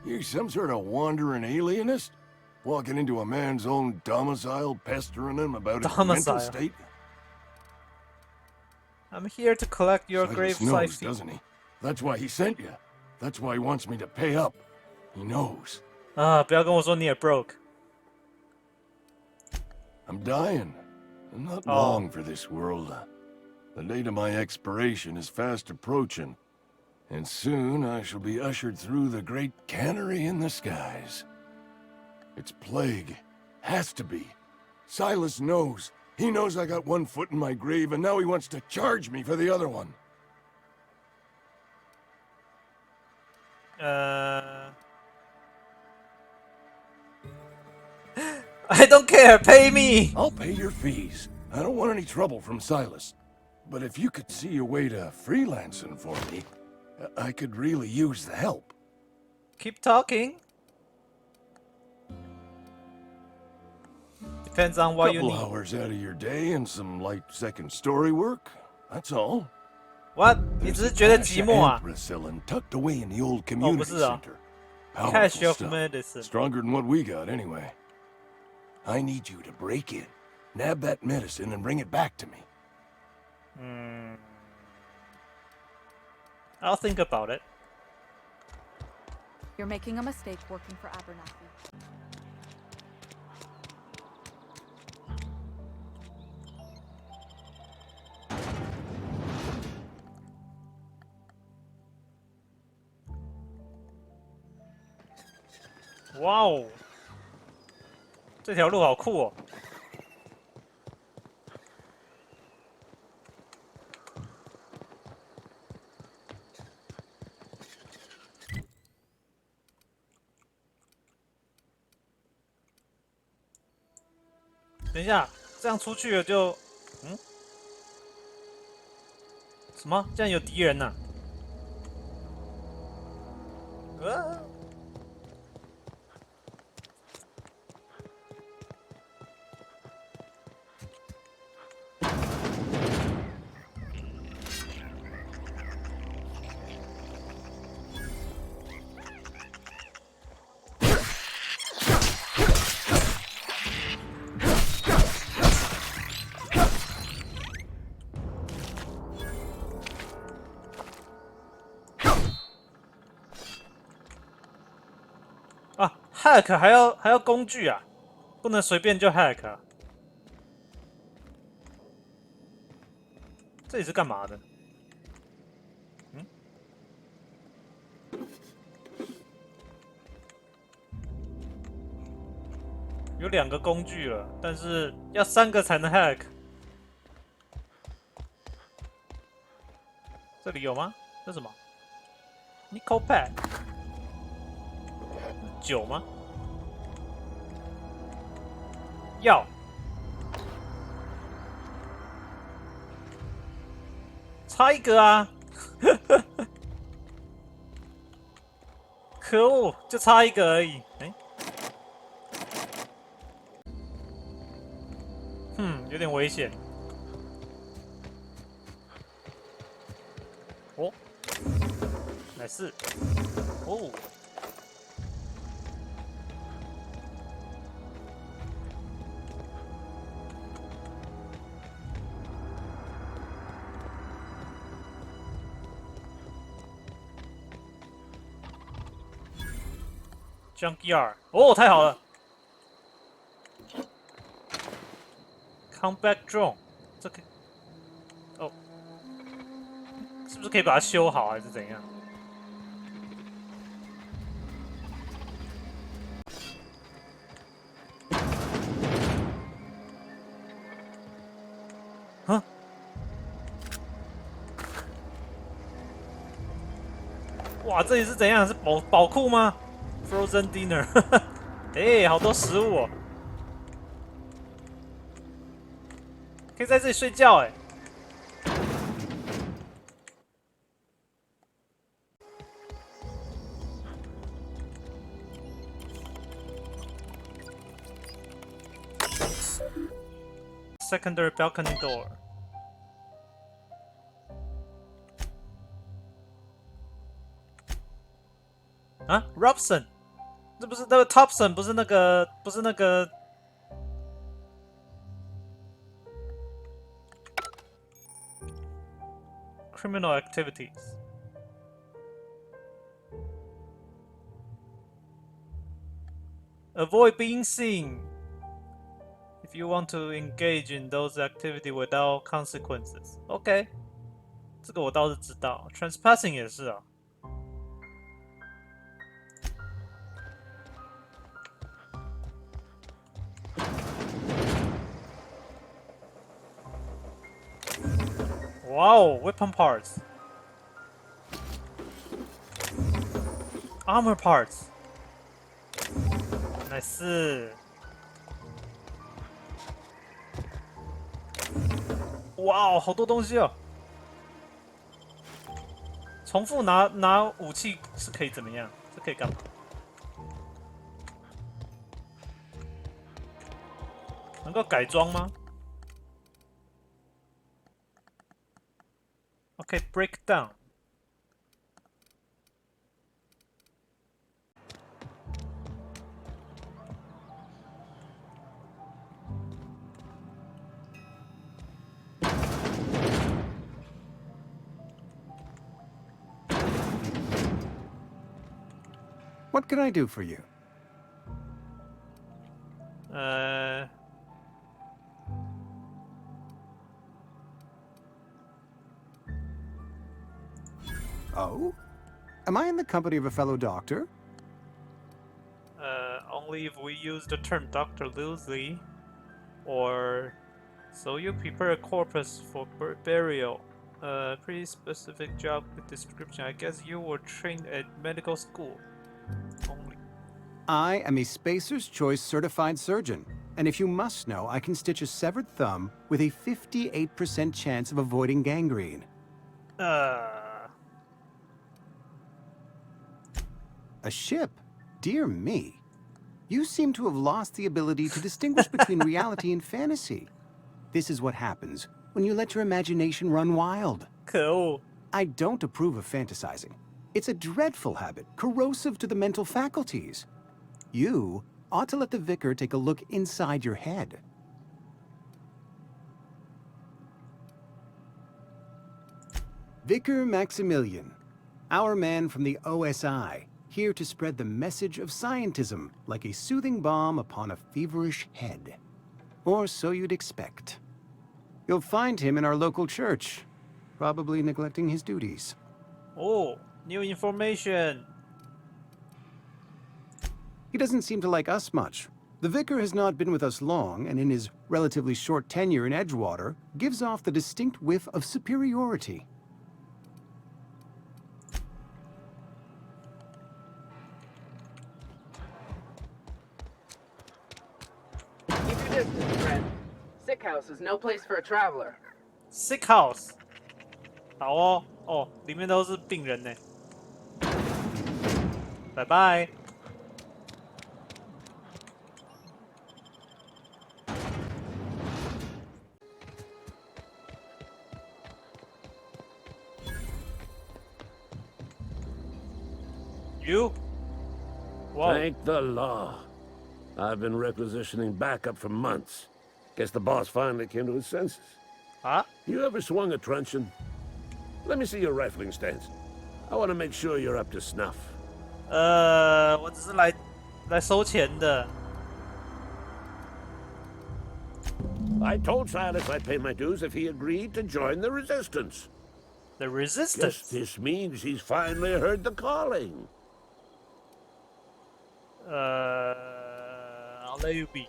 ，You some sort of wandering alienist? Walking into a man's own domicile, pestering him about his mental state? I'm here to collect your Silas gravesite knows, fee. doesn't he? That's why he sent you. That's why he wants me to pay up. He knows. 不要跟我说你也 broke. I'm dying. I'm not long for this world. The date of my expiration is fast approaching. And soon I shall be ushered through the great cannery in the skies. It's plague. Has to be. Silas knows. He knows I got one foot in my grave, and now he wants to charge me for the other one. I don't care, pay me! I'll pay your fees. I don't want any trouble from Silas. But if you could see a way to freelancing for me, I could really use the help. Keep talking. Depends on what you need. Couple hours out of your day and some light second story work. That's all. What? 你只是觉得寂寞啊？ Selling tucked away in the old community center. Cash Powerful of stuff. medicine. Stronger than what we got, anyway. I need you to break in, nab that medicine, and bring it back to me. I'll think about it. You're making a mistake working for Abernathy. Wow 哦，这条路好酷哦！等一下，这样出去了就，什么？竟然有敌人呐、啊，hack 还要工具啊，不能随便就 hack 啊。这里是干嘛的？有2个工具了，但是要3个才能 hack。这里有吗？这是什么 ？Nickel Pack 酒吗？药。差一个啊！可恶，就差一个而已。有点危险。哦，乃是哦。Junkyard， 哦，太好了 ！Combat Drone， 这个哦，是不是可以把它修好，还是怎样？啊？哇，这里是怎样？是宝库吗？Frozen Dinner， 哎、好多食物哦，可以在这里睡觉哎。Secondary balcony door。啊 ，Robson。这不是那个 Thompson， 不是那个criminal activities。Avoid being seen if you want to engage in those activities without consequences. OK， 这个我倒是知道。Trespassing 也是啊。哇哦 ，weapon parts， armor parts， nice。哇哦，好多东西哦！重复拿武器是可以怎么样？这可以干嘛？能够改装吗？ OK， break down。What can I do for you? Oh? Am I in the company of a fellow doctor? Only if we use the term Dr. loosely. Or so you prepare a corpus for burial. Pretty specific job description. I guess you were trained at medical school. Only. I am a Spacer's Choice certified surgeon, and if you must know, I can stitch a severed thumb with a 58% chance of avoiding gangrene. A ship? Dear me. You seem to have lost the ability to distinguish between reality and fantasy. This is what happens when you let your imagination run wild. Cool. I don't approve of fantasizing. It's a dreadful habit, corrosive to the mental faculties. You ought to let the vicar take a look inside your head. Vicar Maximilian, our man from the OSI, here to spread the message of scientism like a soothing balm upon a feverish head. Or so you'd expect. You'll find him in our local church, probably neglecting his duties. Oh, new information. He doesn't seem to like us much. The vicar has not been with us long, and in his relatively short tenure in Edgewater, gives off the distinct whiff of superiority. Keep your distance, friend. Sick house is no place for a traveler. Sick house. 好哦，哦，里面都是病人呢。拜拜。You? Whoa. Thank the law. I've been requisitioning backup for months. Guess the boss finally came to his senses. Huh? You ever swung a truncheon? Let me see your rifling stance. I want to make sure you're up to snuff. 我只是来收钱的。I told Silas I'd pay my dues if he agreed to join the resistance. The resistance? Guess this means he's finally heard the calling. I'll let you be.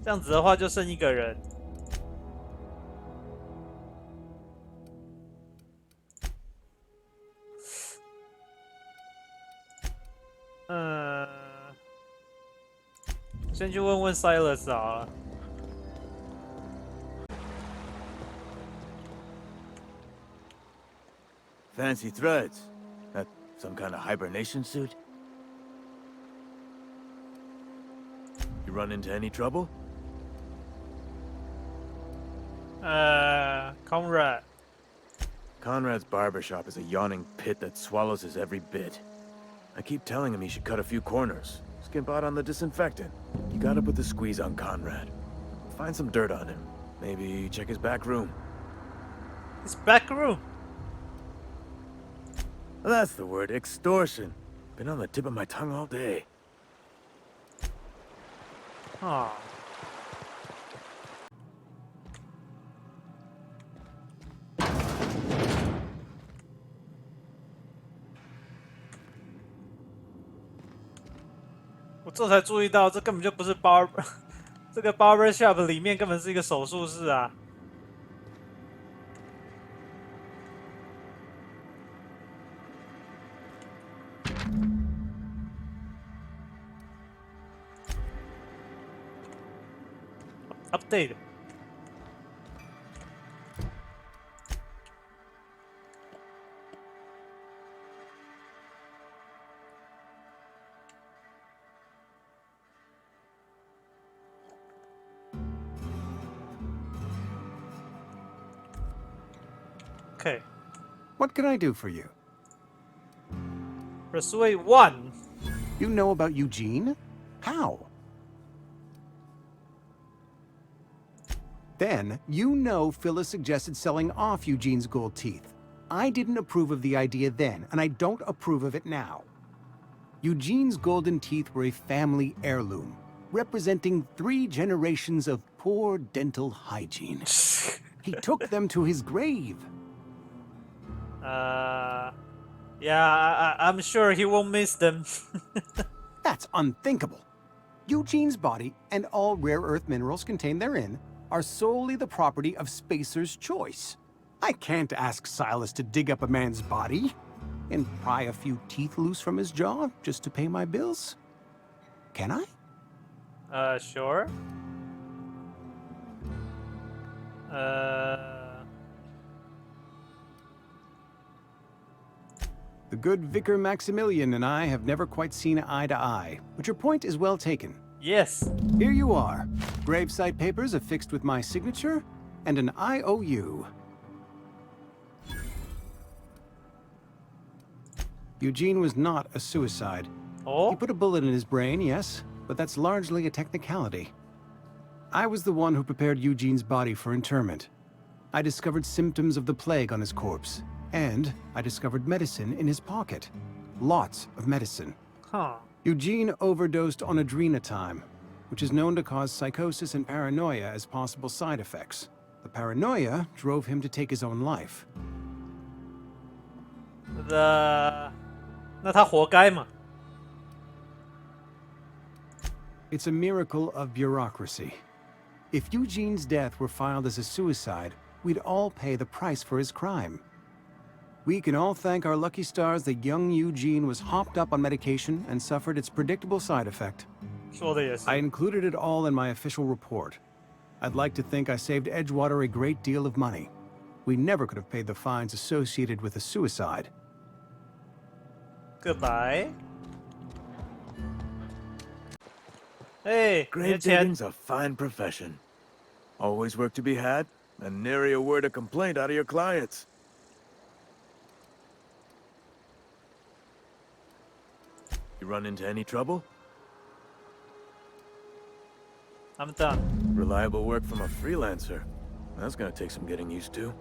这样子的话就剩一个人。先去问问 Silas 好了。Fancy threads. That some kind of hibernation suit? You run into any trouble? Conrad. Conrad's barbershop is a yawning pit that swallows his every bit. I keep telling him he should cut a few corners, skimp out on the disinfectant. You gotta put the squeeze on Conrad. Find some dirt on him. Maybe check his back room. His back room? That's the word, extortion. Been on the tip of my tongue all day. Huh. "我这才注意到，这根本就不是 这个 barber shop 里面根本是一个手术室啊。Update. Okay. What can I do for you? Persuade 1. You know about Eugene? How? Then, you know Phyllis suggested selling off Eugene's gold teeth. I didn't approve of the idea then, and I don't approve of it now. Eugene's golden teeth were a family heirloom, representing 3 generations of poor dental hygiene. He took them to his grave. Yeah, I'm sure he won't miss them. That's unthinkable. Eugene's body and all rare earth minerals contained therein are solely the property of Spacer's choice. I can't ask Silas to dig up a man's body and pry a few teeth loose from his jaw just to pay my bills. Can I? Sure. The good Vicar Maximilian and I have never quite seen eye to eye, but your point is well taken. Yes. Here you are. Gravesite papers affixed with my signature and an IOU. Eugene was not a suicide. Oh? He put a bullet in his brain, yes, but that's largely a technicality. I was the one who prepared Eugene's body for interment. I discovered symptoms of the plague on his corpse, and I discovered medicine in his pocket. Lots of medicine. Huh. Eugene overdosed on adrenatime, which is known to cause psychosis and paranoia as possible side effects. The paranoia drove him to take his own life. 那他活该嘛？ It's a miracle of bureaucracy. If Eugene's death were filed as a suicide, we'd all pay the price for his crime. We can all thank our lucky stars that young Eugene was hopped up on medication and suffered its predictable side effect. 说的也是。 I included it all in my official report. I'd like to think I saved Edgewater a great deal of money. We never could have paid the fines associated with a suicide. Goodbye. Hey, grave digging's a fine profession. Always work to be had, and nary a word of complaint out of your clients. You run into any trouble? I'm done. Reliable work from a freelancer. That's gonna take some getting used to.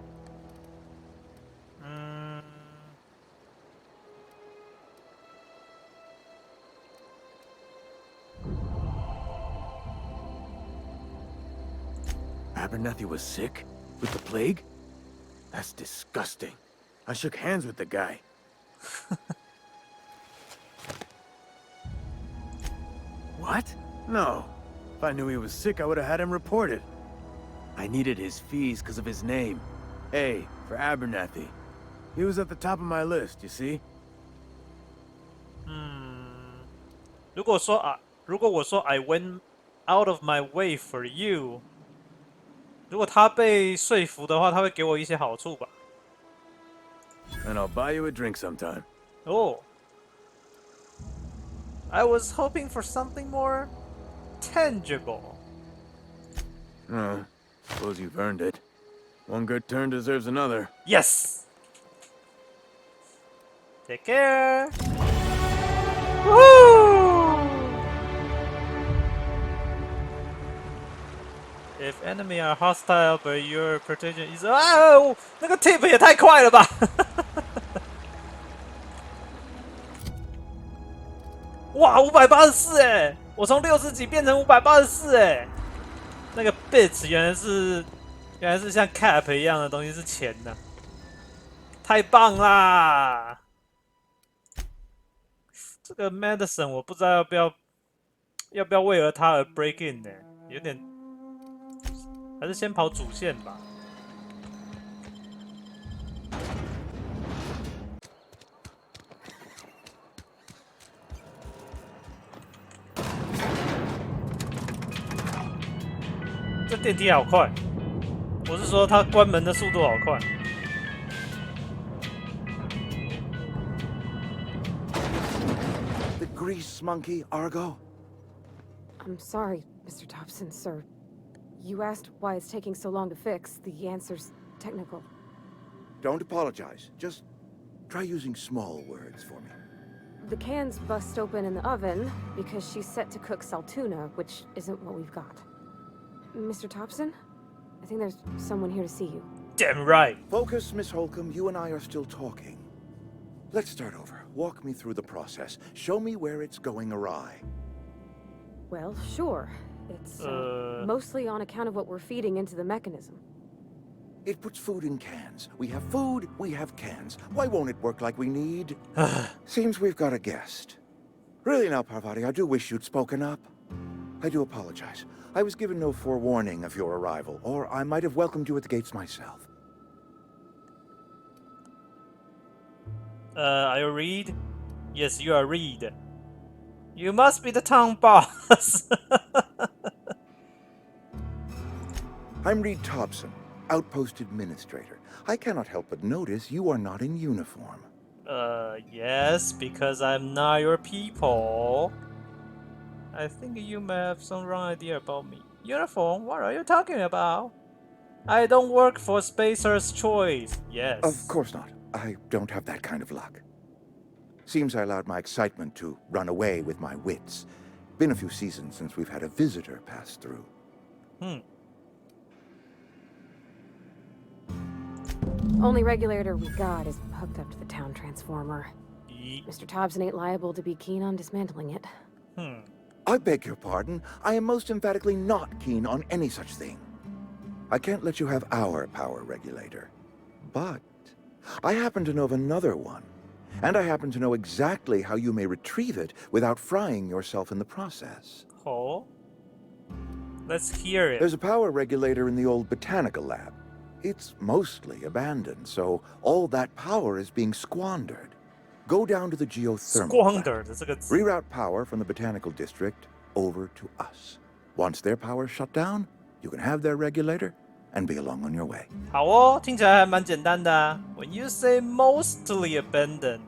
Abernathy was sick? With the plague? That's disgusting. I shook hands with the guy. What? No. If I knew he was sick, I would have had him reported. I needed his fees because of his name. A for Abernathy. He was at the top of my list, you see? 如果我说 I went out of my way for you， 如果他被说服的话，他会给我一些好处吧。 And I'll buy you a drink sometime. Oh. I was hoping for something more tangible. Oh, suppose you've earned it. One good turn deserves another. Yes! Take care! Woo! If enemy are hostile, but your protection is... 哦，那个 tip 也太快了吧！哇，584哎！我从60几变成584哎！那个 bits 原来是像 cap 一样的东西，是钱的，太棒啦！这个 medicine 我不知道要不要为了它而 break in 呢？有点，还是先跑主线吧。这电梯好快，我是说它关门的速度好快。The grease monkey, Argo? I'm sorry, Mr. Thompson, sir. You asked why it's taking so long to fix. The answer's technical. Don't apologize. Just try using small words for me. The can's bust open in the oven because she's set to cook saltuna, which isn't what we've got. Mr. Thompson? I think there's someone here to see you. Damn right. Focus, Miss Holcomb. You and I are still talking. Let's start over. Walk me through the process. Show me where it's going awry. Well, sure. It's mostly on account of what we're feeding into the mechanism. It puts food in cans. We have food, we have cans. Why won't it work like we need? Seems we've got a guest. Really now, Parvati, I do wish you'd spoken up. I do apologize. I was given no forewarning of your arrival, or I might have welcomed you at the gates myself. Are you Reed? Yes, you are Reed. You must be the town boss. I'm Reed Thompson, Outpost Administrator. I cannot help but notice you are not in uniform. Yes, because I'm not your people. I think you may have some wrong idea about me. Uniform? What are you talking about? I don't work for Spacer's Choice. Yes. Of course not. I don't have that kind of luck. Seems I allowed my excitement to run away with my wits. Been a few seasons since we've had a visitor pass through. Only regulator we got is hooked up to the town transformer. Mr. Thompson ain't liable to be keen on dismantling it. I beg your pardon. I am most emphatically not keen on any such thing. I can't let you have our power regulator. But I happen to know of another one. And I happen to know exactly how you may retrieve it without frying yourself in the process. Oh? Let's hear it. There's a power regulator in the old botanical lab. It's mostly abandoned, so all that power is being squandered. Go down to the geothermal Squandered. plant. Reroute power from the botanical district over to us. Once their power's shut down, you can have their regulator and be along on your way. 好哦，听起来还蛮简单的啊。When you say mostly abandoned，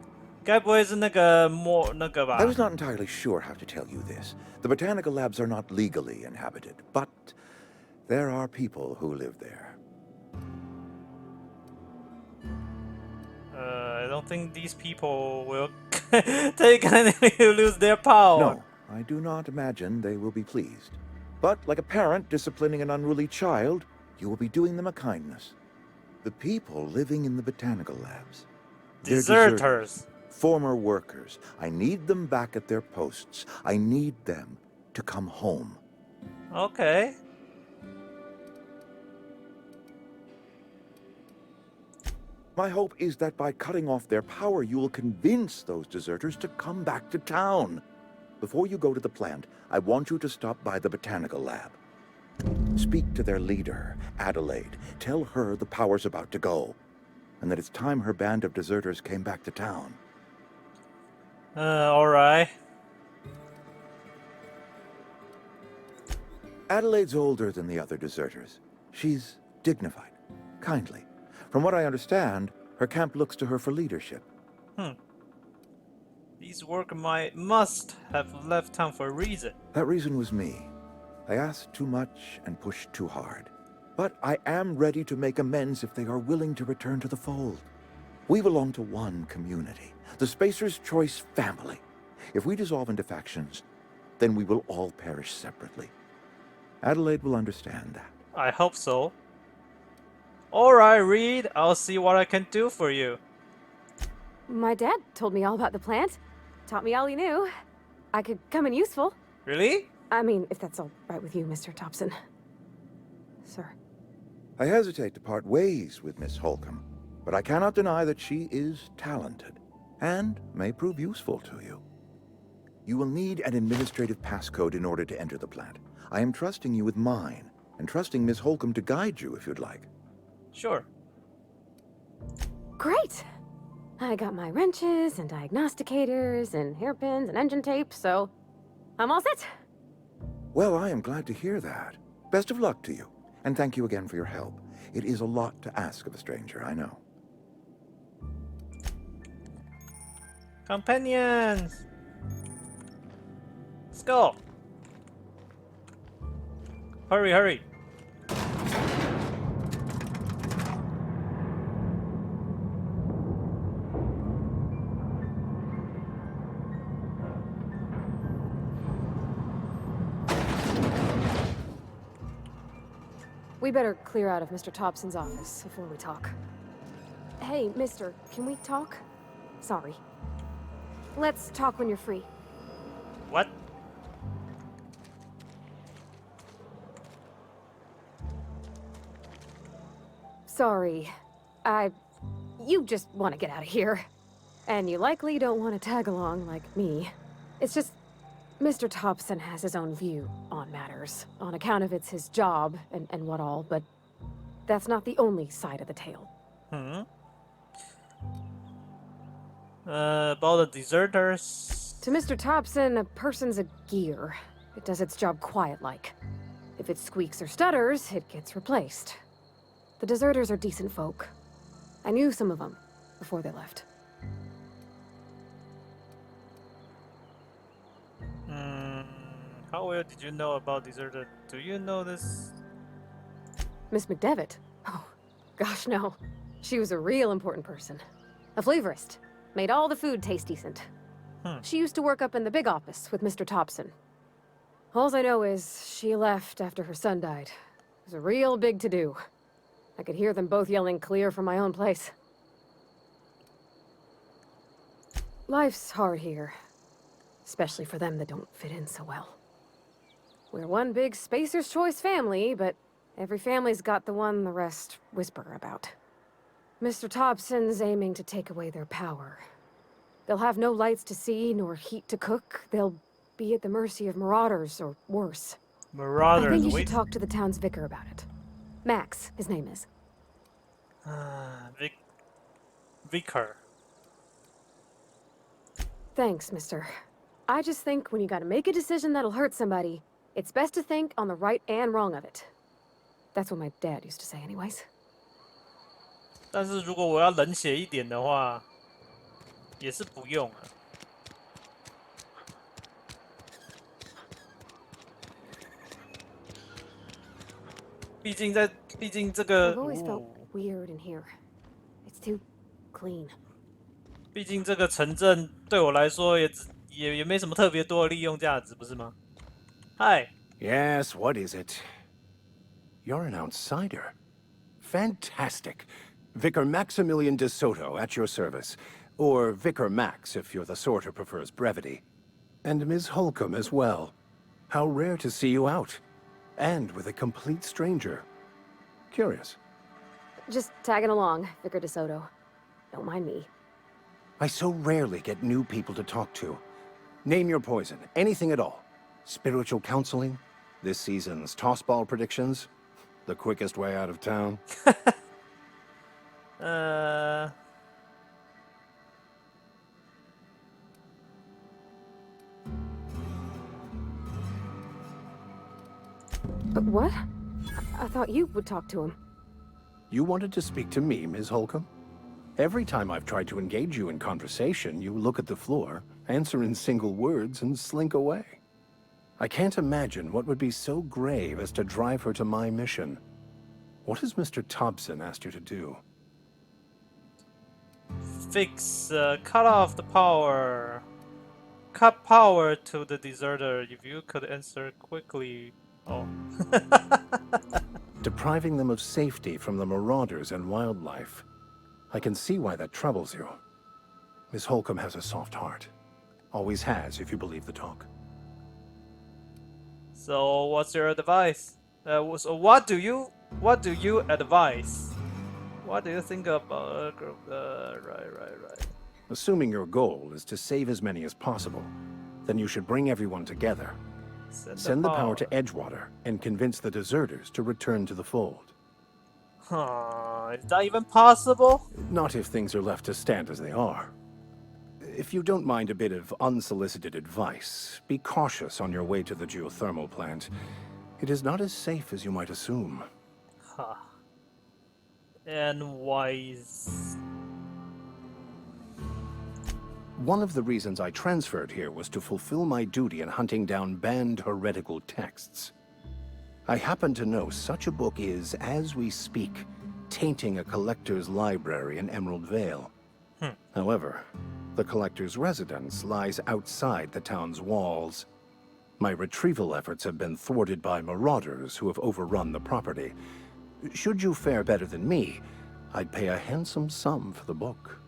该不会是那个那个吧 I was not entirely sure how to tell you this. The botanical labs are not legally inhabited, but there are people who live there. I don't think these people will take anything to lose their power. No, I do not imagine they will be pleased. But like a parent disciplining an unruly child, you will be doing them a kindness. The people living in the botanical labs. They're Deserters. Former workers. I need them back at their posts. I need them to come home. Okay. My hope is that by cutting off their power, you will convince those deserters to come back to town. Before you go to the plant, I want you to stop by the botanical lab. Speak to their leader, Adelaide. Tell her the power's about to go, and that it's time her band of deserters came back to town. Alright. Adelaide's older than the other deserters. She's dignified, kindly. From what I understand, her camp looks to her for leadership. These workers must have left town for a reason. That reason was me. I asked too much and pushed too hard. But I am ready to make amends if they are willing to return to the fold. We belong to one community, the Spacer's Choice family. If we dissolve into factions, then we will all perish separately. Adelaide will understand that. I hope so. Alright, Reed. I'll see what I can do for you. My dad told me all about the plant. Taught me all he knew. I could come in useful. Really? I mean, if that's all right with you, Mr. Thompson. Sir. I hesitate to part ways with Miss Holcomb, but I cannot deny that she is talented and may prove useful to you. You will need an administrative passcode in order to enter the plant. I am trusting you with mine, and trusting Miss Holcomb to guide you if you'd like. Sure. Great! I got my wrenches and diagnosticators and hairpins and engine tape, so I'm all set. Well, I am glad to hear that. Best of luck to you, and thank you again for your help. It is a lot to ask of a stranger, I know. Companions! Let's go! Hurry, hurry! We better clear out of Mr. Thompson's office before we talk. Hey, mister, can we talk? Sorry. Let's talk when you're free. What? Sorry. You just want to get out of here. And you likely don't want to tag along like me. It's just, Mr. Thompson has his own view on matters, on account of it's his job and what all, but that's not the only side of the tale. About the deserters. To Mr. Thompson, a person's a gear. It does its job quiet-like. If it squeaks or stutters, it gets replaced. The deserters are decent folk. I knew some of them before they left. How well did you know about deserter? Do you know this? Miss McDevitt? Oh, gosh, no. She was a real important person. A flavorist. Made all the food taste decent. She used to work up in the big office with Mr. Thompson. All I know is she left after her son died. It was a real big to-do. I could hear them both yelling clear from my own place. Life's hard here. Especially for them that don't fit in so well. We're one big Spacer's Choice family, but every family's got the one the rest whisper about. Mr. Thompson's aiming to take away their power. They'll have no lights to see, nor heat to cook. They'll be at the mercy of marauders, or worse. Marauders, I think you should talk to the town's vicar about it. Max, his name is. Vicar. Thanks, mister. I just think when you gotta make a decision that'll hurt somebody, it's best to think on the right and wrong of it. That's what my dad used to say anyways. 但是如果我要冷血一点的话，也是不用啊。毕竟这个， I've always felt weird in here. It's too clean. 毕竟这个城镇对我来说也没什么特别多的利用价值，不是吗？嗨。 Yes, what is it? You're an outsider. Fantastic. Vicar Maximilian de Soto at your service. Or Vicar Max if you're the sort who prefers brevity. And Ms. Holcomb as well. How rare to see you out. And with a complete stranger. Curious. Just tagging along, Vicar de Soto. Don't mind me. I so rarely get new people to talk to. Name your poison, anything at all. Spiritual counseling? This season's tossball predictions? The quickest way out of town? But what? I thought you would talk to him. You wanted to speak to me, Ms. Holcomb? Every time I've tried to engage you in conversation, you look at the floor, answer in single words, and slink away. I can't imagine what would be so grave as to drive her to my mission. What has Mr. Thompson asked you to do? Cut off the power. Cut power to the deserter. If you could answer quickly. Oh. Depriving them of safety from the marauders and wildlife. I can see why that troubles you. Miss Holcomb has a soft heart. Always has, if you believe the talk. So, what's your advice? So what do you advise? What do you think about right. Assuming your goal is to save as many as possible, then you should bring everyone together. Send the power to Edgewater and convince the deserters to return to the fold. Is that even possible? Not if things are left to stand as they are. If you don't mind a bit of unsolicited advice, be cautious on your way to the geothermal plant. It is not as safe as you might assume. And wise. One of the reasons I transferred here was to fulfill my duty in hunting down banned heretical texts. I happen to know such a book is, as we speak, tainting a collector's library in Emerald Vale. However, the collector's residence lies outside the town's walls. My retrieval efforts have been thwarted by marauders who have overrun the property, Should you fare better than me, I'd pay a handsome sum for the book.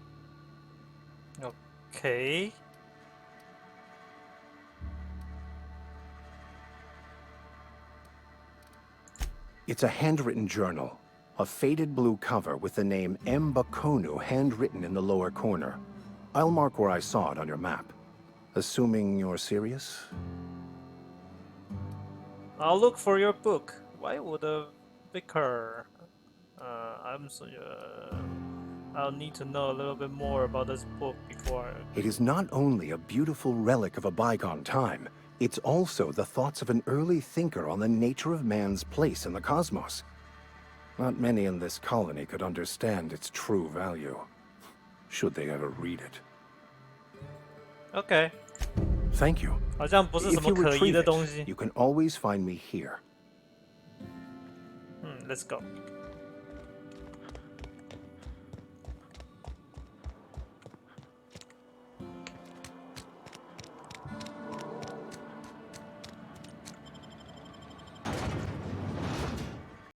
Okay. It's a handwritten journal. A faded blue cover with the name M. Bakonu handwritten in the lower corner. I'll mark where I saw it on your map. Assuming you're serious? I'll look for your book. Why would a vicar? I'll need to know a little bit more about this book before. It is not only a beautiful relic of a bygone time, it's also the thoughts of an early thinker on the nature of man's place in the cosmos. Not many in this colony could understand its true value, should they ever read it. Okay. Thank you. 好像不是什 If 么 you 可疑 retrieve 的 it, 东西。 you can always find me here. Let's go.